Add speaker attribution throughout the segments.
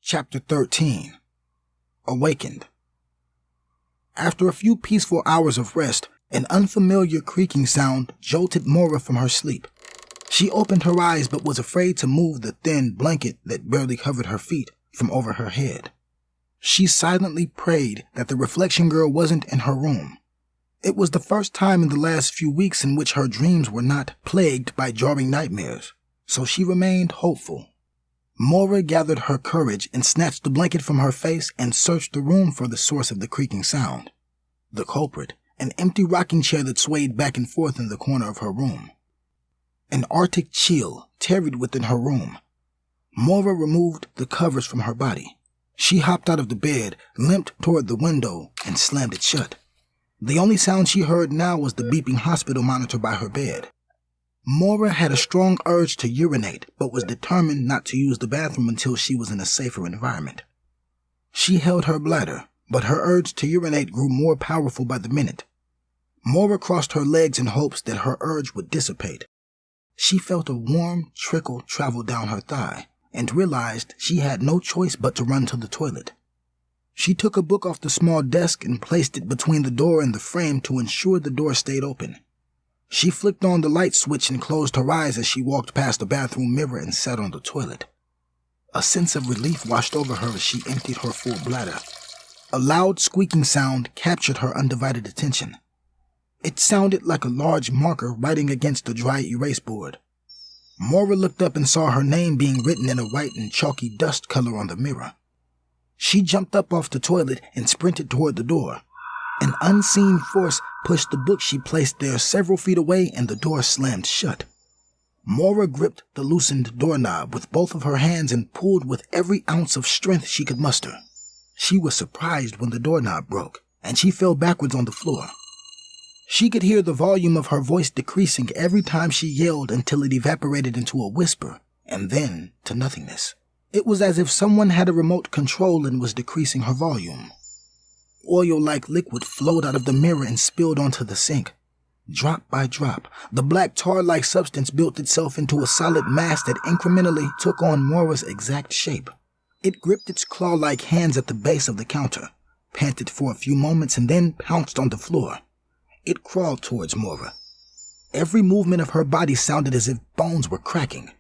Speaker 1: Chapter 13. Awakened. After a few peaceful hours of rest, an unfamiliar creaking sound jolted Moira from her sleep. She opened her eyes but was afraid to move the thin blanket that barely covered her feet from over her head. She silently prayed that the reflection girl wasn't in her room. It was the first time in the last few weeks in which her dreams were not plagued by jarring nightmares, so she remained hopeful. Moira gathered her courage and snatched the blanket from her face and searched the room for the source of the creaking sound. The culprit, an empty rocking chair that swayed back and forth in the corner of her room. An arctic chill tarried within her room. Moira removed the covers from her body. She hopped out of the bed, limped toward the window, and slammed it shut. The only sound she heard now was the beeping hospital monitor by her bed. Moira had a strong urge to urinate, but was determined not to use the bathroom until she was in a safer environment. She held her bladder, but her urge to urinate grew more powerful by the minute. Moira crossed her legs in hopes that her urge would dissipate. She felt a warm trickle travel down her thigh and realized she had no choice but to run to the toilet. She took a book off the small desk and placed it between the door and the frame to ensure the door stayed open. She flicked on the light switch and closed her eyes as she walked past the bathroom mirror and sat on the toilet. A sense of relief washed over her as she emptied her full bladder. A loud squeaking sound captured her undivided attention. It sounded like a large marker writing against the dry erase board. Moira looked up and saw her name being written in a white and chalky dust color on the mirror. She jumped up off the toilet and sprinted toward the door. An unseen force pushed the book she placed there several feet away and the door slammed shut. Moira gripped the loosened doorknob with both of her hands and pulled with every ounce of strength she could muster. She was surprised when the doorknob broke, and she fell backwards on the floor. She could hear the volume of her voice decreasing every time she yelled until it evaporated into a whisper, and then to nothingness. It was as if someone had a remote control and was decreasing her volume. Oil-like liquid flowed out of the mirror and spilled onto the sink. Drop by drop, the black tar-like substance built itself into a solid mass that incrementally took on Moira's exact shape. It gripped its claw-like hands at the base of the counter, panted for a few moments, and then pounced on the floor. It crawled towards Moira. Every movement of her body sounded as if bones were cracking.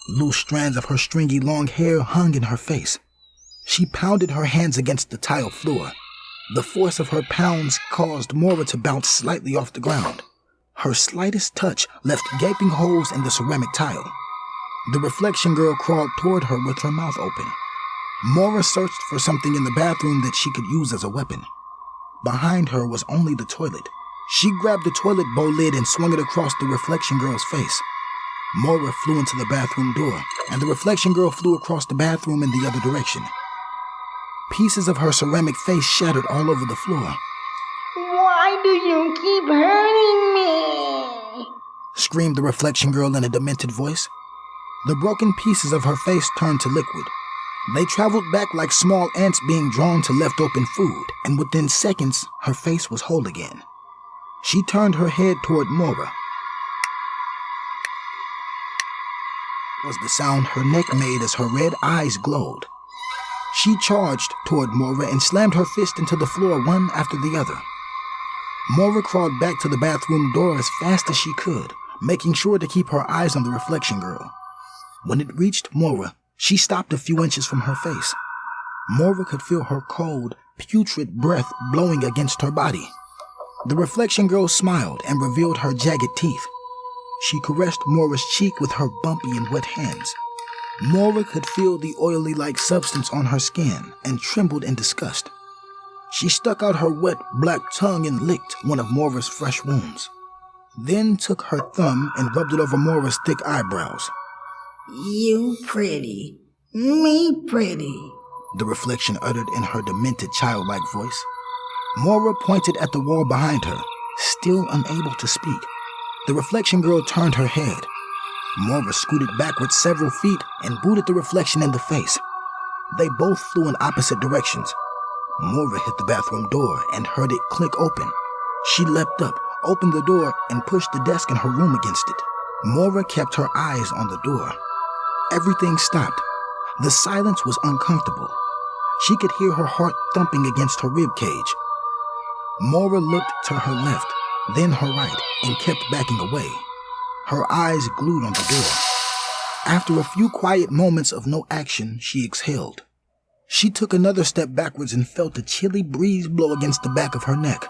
Speaker 1: Loose strands of her stringy long hair hung in her face. She pounded her hands against the tile floor. The force of her pounds caused Moira to bounce slightly off the ground. Her slightest touch left gaping holes in the ceramic tile. The reflection girl crawled toward her with her mouth open. Moira searched for something in the bathroom that she could use as a weapon. Behind her was only the toilet. She grabbed the toilet bowl lid and swung it across the reflection girl's face. Moira flew into the bathroom door, and the reflection girl flew across the bathroom in the other direction. Pieces of her ceramic face shattered all over the floor.
Speaker 2: "Why do you keep hurting me?"
Speaker 1: screamed the reflection girl in a demented voice. The broken pieces of her face turned to liquid. They traveled back like small ants being drawn to left-open food, and within seconds, her face was whole again. She turned her head toward Moira. Was the sound her neck made as her red eyes glowed. She charged toward Moira and slammed her fist into the floor one after the other. Moira crawled back to the bathroom door as fast as she could, making sure to keep her eyes on the reflection girl. When it reached Moira, she stopped a few inches from her face. Moira could feel her cold, putrid breath blowing against her body. The reflection girl smiled and revealed her jagged teeth. She caressed Moira's cheek with her bumpy and wet hands. Moira could feel the oily-like substance on her skin and trembled in disgust. She stuck out her wet black tongue and licked one of Moira's fresh wounds, then took her thumb and rubbed it over Moira's thick eyebrows.
Speaker 2: "You pretty, me pretty,"
Speaker 1: the reflection uttered in her demented childlike voice. Moira pointed at the wall behind her, still unable to speak. The reflection girl turned her head. Moira scooted backwards several feet and booted the reflection in the face. They both flew in opposite directions. Moira hit the bathroom door and heard it click open. She leapt up, opened the door, and pushed the desk in her room against it. Moira kept her eyes on the door. Everything stopped. The silence was uncomfortable. She could hear her heart thumping against her rib cage. Maura looked to her left, then her right, and kept backing away, her eyes glued on the door. After a few quiet moments of no action, she exhaled. She took another step backwards and felt a chilly breeze blow against the back of her neck.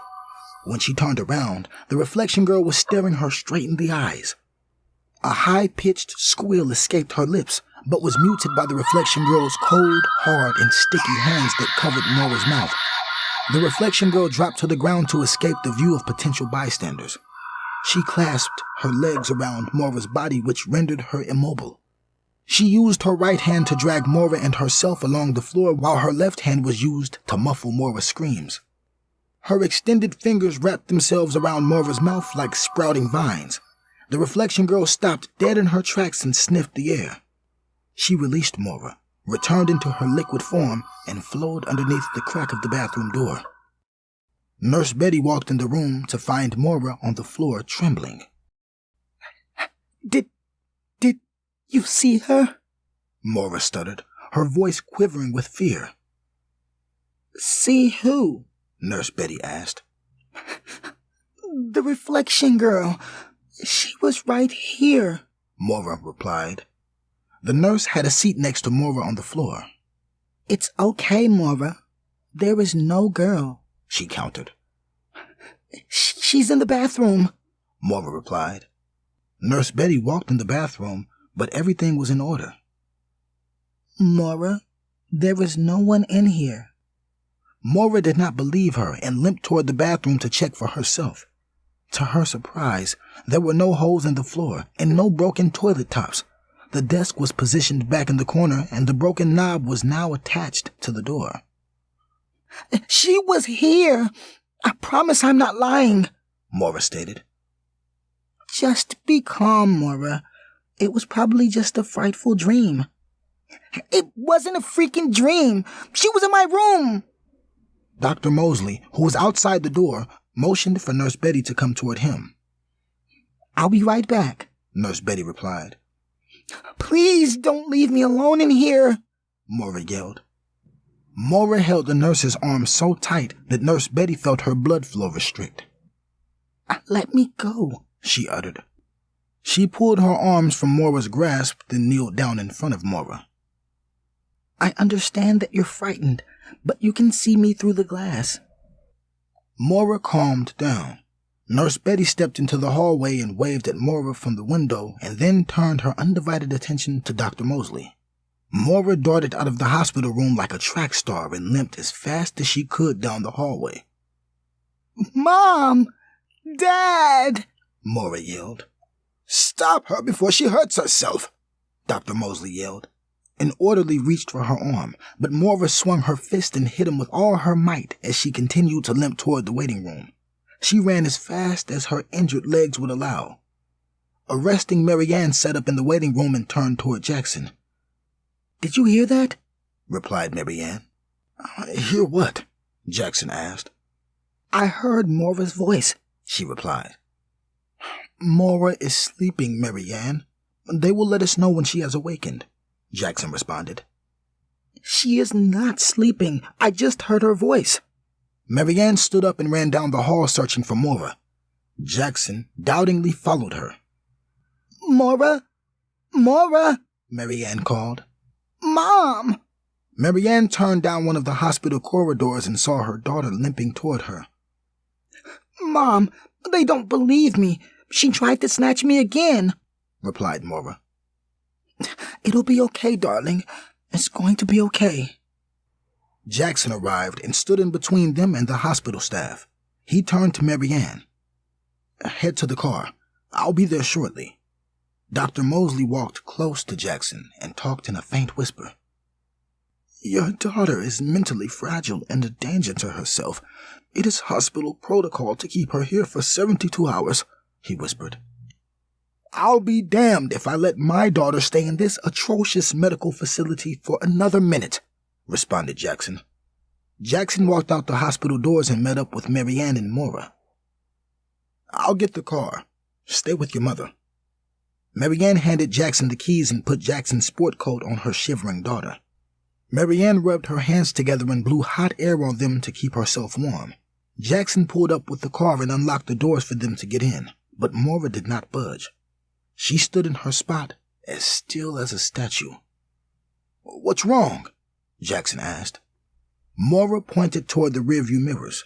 Speaker 1: When she turned around, the reflection girl was staring her straight in the eyes. A high-pitched squeal escaped her lips, but was muted by the reflection girl's cold, hard, and sticky hands that covered Maura's mouth. The reflection girl dropped to the ground to escape the view of potential bystanders. She clasped her legs around Maura's body, which rendered her immobile. She used her right hand to drag Maura and herself along the floor, while her left hand was used to muffle Maura's screams. Her extended fingers wrapped themselves around Maura's mouth like sprouting vines. The reflection girl stopped dead in her tracks and sniffed the air. She released Maura, returned into her liquid form, and flowed underneath the crack of the bathroom door. Nurse Betty walked in the room to find Maura on the floor trembling.
Speaker 2: Did you see her?
Speaker 1: Maura stuttered, her voice quivering with fear.
Speaker 2: See who?
Speaker 1: Nurse Betty asked.
Speaker 2: The reflection girl. She was right here,
Speaker 1: Maura replied. The nurse had a seat next to Maura on the floor.
Speaker 2: It's okay, Maura. There is no girl,
Speaker 1: she countered.
Speaker 2: She's in the bathroom,
Speaker 1: Maura replied. Nurse Betty walked in the bathroom, but everything was in order.
Speaker 2: Maura, there is no one in here.
Speaker 1: Maura did not believe her and limped toward the bathroom to check for herself. To her surprise, there were no holes in the floor and no broken toilet tops. The desk was positioned back in the corner and the broken knob was now attached to the door.
Speaker 2: She was here. I promise I'm not lying,
Speaker 1: Maura stated.
Speaker 2: Just be calm, Maura. It was probably just a frightful dream. It wasn't a freaking dream. She was in my room.
Speaker 1: Dr. Mosley, who was outside the door, motioned for Nurse Betty to come toward him.
Speaker 2: I'll be right back,
Speaker 1: Nurse Betty replied.
Speaker 2: Please don't leave me alone in here,
Speaker 1: Maura yelled. Maura held the nurse's arm so tight that Nurse Betty felt her blood flow restrict.
Speaker 2: Let me go,
Speaker 1: she uttered. She pulled her arms from Maura's grasp, then kneeled down in front of Maura.
Speaker 2: I understand that you're frightened, but you can see me through the glass.
Speaker 1: Maura calmed down. Nurse Betty stepped into the hallway and waved at Maura from the window and then turned her undivided attention to Dr. Mosley. Maura darted out of the hospital room like a track star and limped as fast as she could down the hallway.
Speaker 2: Mom! Dad!
Speaker 1: Maura yelled. Stop her before she hurts herself, Dr. Mosley yelled. An orderly reached for her arm, but Maura swung her fist and hit him with all her might as she continued to limp toward the waiting room. She ran as fast as her injured legs would allow. Arresting Marianne sat up in the waiting room and turned toward Jackson.
Speaker 2: Did you hear that?
Speaker 1: Replied Marianne. Hear what? Jackson asked.
Speaker 2: I heard Maura's voice,
Speaker 1: she replied. Maura is sleeping, Marianne. They will let us know when she has awakened, Jackson responded.
Speaker 2: She is not sleeping. I just heard her voice.
Speaker 1: Marianne stood up and ran down the hall searching for Maura. Jackson doubtingly followed her.
Speaker 2: Maura? Maura?
Speaker 1: Marianne called.
Speaker 2: Mom!
Speaker 1: Marianne turned down one of the hospital corridors and saw her daughter limping toward her.
Speaker 2: Mom, they don't believe me. She tried to snatch me again,
Speaker 1: replied Maura.
Speaker 2: It'll be okay, darling. It's going to be okay.
Speaker 1: Jackson arrived and stood in between them and the hospital staff. He turned to Marianne. Head to the car. I'll be there shortly. Dr. Mosley walked close to Jackson and talked in a faint whisper. Your daughter is mentally fragile and a danger to herself. It is hospital protocol to keep her here for 72 hours, he whispered. I'll be damned if I let my daughter stay in this atrocious medical facility for another minute, responded Jackson. Jackson walked out the hospital doors and met up with Marianne and Maura. I'll get the car. Stay with your mother. Marianne handed Jackson the keys and put Jackson's sport coat on her shivering daughter. Marianne rubbed her hands together and blew hot air on them to keep herself warm. Jackson pulled up with the car and unlocked the doors for them to get in, but Maura did not budge. She stood in her spot, as still as a statue. "What's wrong?" Jackson asked. Maura pointed toward the rearview mirrors.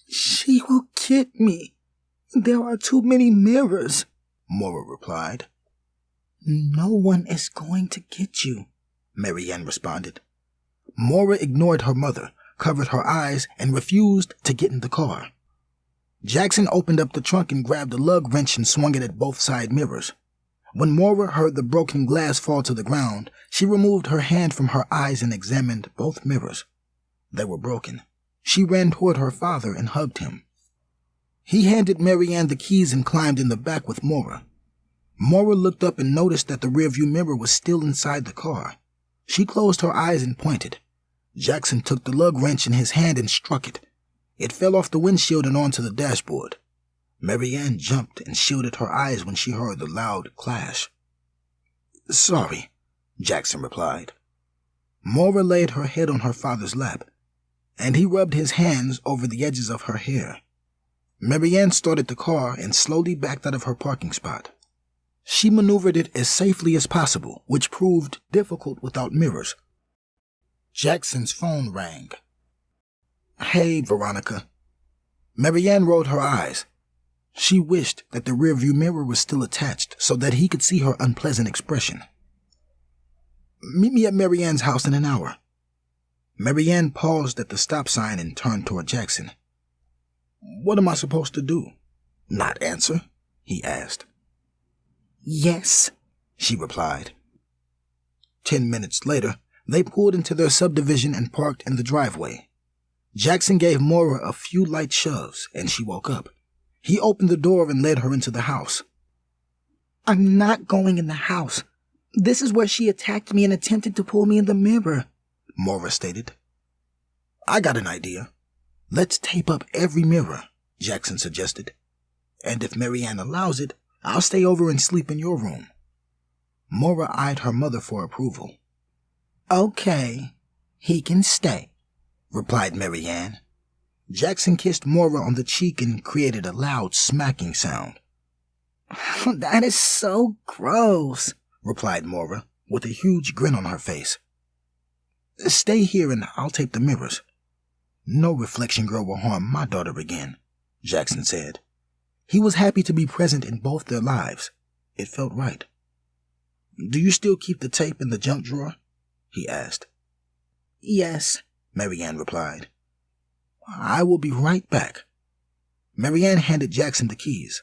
Speaker 2: "She will get me. There are too many mirrors,"
Speaker 1: Maura replied.
Speaker 2: "No one is going to get you,"
Speaker 1: Marianne responded. Maura ignored her mother, covered her eyes, and refused to get in the car. Jackson opened up the trunk and grabbed a lug wrench and swung it at both side mirrors. When Maura heard the broken glass fall to the ground, she removed her hand from her eyes and examined both mirrors. They were broken. She ran toward her father and hugged him. He handed Marianne the keys and climbed in the back with Maura. Maura looked up and noticed that the rearview mirror was still inside the car. She closed her eyes and pointed. Jackson took the lug wrench in his hand and struck it. It fell off the windshield and onto the dashboard. Marianne jumped and shielded her eyes when she heard the loud clash. "Sorry," Jackson replied. Maura laid her head on her father's lap, and he rubbed his hands over the edges of her hair. Marianne started the car and slowly backed out of her parking spot. She maneuvered it as safely as possible, which proved difficult without mirrors. Jackson's phone rang. "Hey, Veronica." Marianne rolled her eyes. She wished that the rearview mirror was still attached so that he could see her unpleasant expression. "Meet me at Marianne's house in an hour." Marianne paused at the stop sign and turned toward Jackson. "What am I supposed to do? Not answer?" he asked.
Speaker 2: "Yes,"
Speaker 1: she replied. 10 minutes later, they pulled into their subdivision and parked in the driveway. Jackson gave Maura a few light shoves, and she woke up. He opened the door and led her into the house.
Speaker 2: "I'm not going in the house. This is where she attacked me and attempted to pull me in the mirror,"
Speaker 1: Maura stated. "I got an idea. Let's tape up every mirror," Jackson suggested. "And if Marianne allows it, I'll stay over and sleep in your room." Maura eyed her mother for approval.
Speaker 2: "Okay, he can stay,"
Speaker 1: replied Marianne. Jackson kissed Maura on the cheek and created a loud smacking sound.
Speaker 2: "That is so gross,"
Speaker 1: replied Maura, with a huge grin on her face. "Stay here and I'll tape the mirrors. No reflection girl will harm my daughter again," Jackson said. He was happy to be present in both their lives. It felt right. "Do you still keep the tape in the junk drawer?" he asked.
Speaker 2: "Yes,"
Speaker 1: Marianne replied. "I will be right back." Marianne handed Jackson the keys.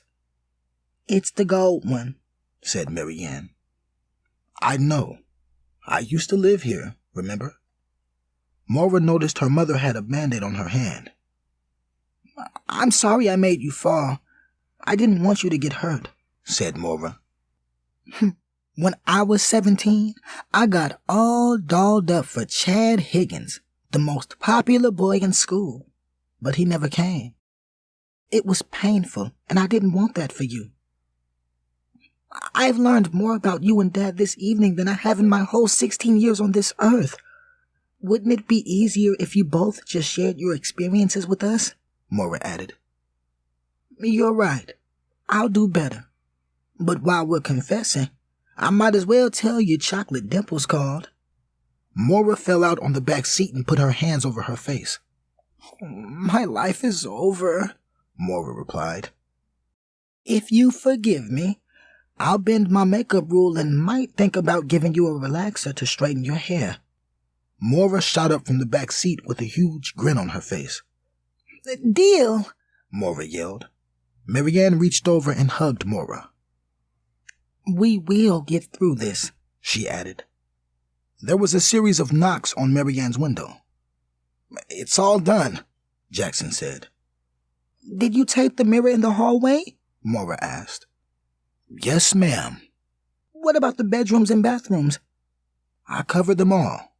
Speaker 2: "It's the gold one,"
Speaker 1: said Marianne. "I know. I used to live here, remember?" Maura noticed her mother had a Band-Aid on her hand.
Speaker 2: "I'm sorry I made you fall. I didn't want you to get hurt,"
Speaker 1: said Maura.
Speaker 2: "When I was 17, I got all dolled up for Chad Higgins, the most popular boy in school, but he never came. It was painful, and I didn't want that for you. I've learned more about you and Dad this evening than I have in my whole 16 years on this earth. Wouldn't it be easier if you both just shared your experiences with us?"
Speaker 1: Maura added.
Speaker 2: "You're right. I'll do better. But while we're confessing, I might as well tell you Chocolate Dimples called."
Speaker 1: Maura fell out on the back seat and put her hands over her face.
Speaker 2: "My life is over,"
Speaker 1: Maura replied.
Speaker 2: "If you forgive me, I'll bend my makeup rule and might think about giving you a relaxer to straighten your hair."
Speaker 1: Maura shot up from the back seat with a huge grin on her face.
Speaker 2: "Deal,"
Speaker 1: Maura yelled. Marianne reached over and hugged Maura.
Speaker 2: "We will get through this,"
Speaker 1: she added. There was a series of knocks on Marianne's window. "It's all done," Jackson said.
Speaker 2: "Did you tape the mirror in the hallway?"
Speaker 1: Maura asked. "Yes, ma'am."
Speaker 2: "What about the bedrooms and bathrooms?"
Speaker 1: "I covered them all."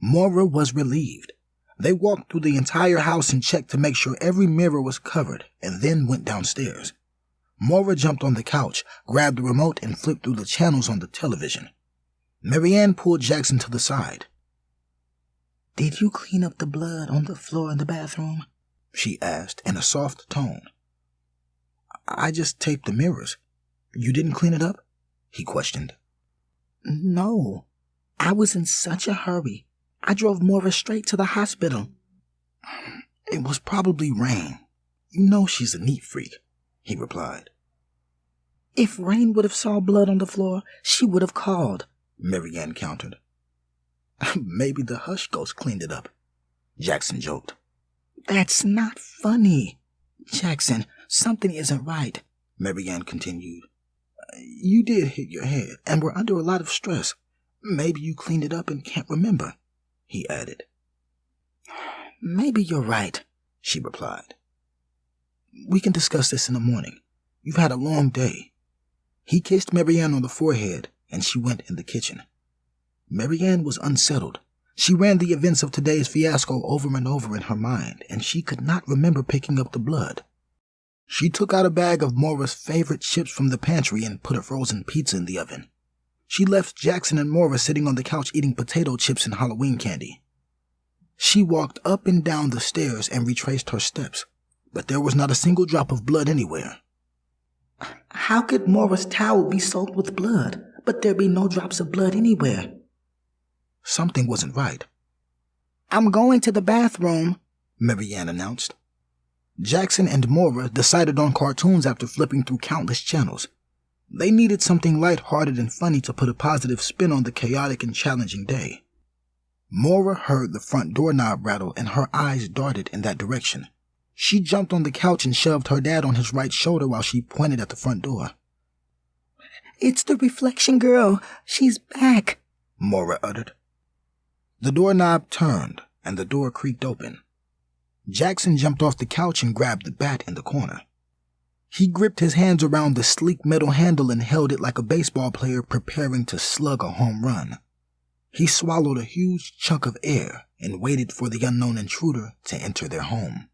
Speaker 1: Maura was relieved. They walked through the entire house and checked to make sure every mirror was covered, and then went downstairs. Maura jumped on the couch, grabbed the remote, and flipped through the channels on the television. Marianne pulled Jackson to the side.
Speaker 2: "Did you clean up the blood on the floor in the bathroom?"
Speaker 1: she asked in a soft tone. "I just taped the mirrors. You didn't clean it up?" he questioned.
Speaker 2: "No. I was in such a hurry. I drove Maura straight to the hospital."
Speaker 1: "It was probably Rain. You know she's a neat freak," he replied.
Speaker 2: "If Rain would have saw blood on the floor, she would have called,"
Speaker 1: Marianne countered. "Maybe the Hush ghost cleaned it up," Jackson joked.
Speaker 2: "That's not funny. Jackson, something isn't right,"
Speaker 1: Marianne continued. "You did hit your head and were under a lot of stress. Maybe you cleaned it up and can't remember," he added.
Speaker 2: "Maybe you're right,"
Speaker 1: she replied. "We can discuss this in the morning. You've had a long day." He kissed Marianne on the forehead, and she went in the kitchen. Marianne was unsettled. She ran the events of today's fiasco over and over in her mind, and she could not remember picking up the blood. She took out a bag of Maura's favorite chips from the pantry and put a frozen pizza in the oven. She left Jackson and Maura sitting on the couch eating potato chips and Halloween candy. She walked up and down the stairs and retraced her steps, but there was not a single drop of blood anywhere.
Speaker 2: "How could Maura's towel be soaked with blood, but there be no drops of blood anywhere?"
Speaker 1: Something wasn't right.
Speaker 2: "I'm going to the bathroom,"
Speaker 1: Marianne announced. Jackson and Maura decided on cartoons after flipping through countless channels. They needed something light-hearted and funny to put a positive spin on the chaotic and challenging day. Maura heard the front doorknob rattle and her eyes darted in that direction. She jumped on the couch and shoved her dad on his right shoulder while she pointed at the front door.
Speaker 2: "It's the reflection girl. She's back,"
Speaker 1: Maura uttered. The doorknob turned and the door creaked open. Jackson jumped off the couch and grabbed the bat in the corner. He gripped his hands around the sleek metal handle and held it like a baseball player preparing to slug a home run. He swallowed a huge chunk of air and waited for the unknown intruder to enter their home.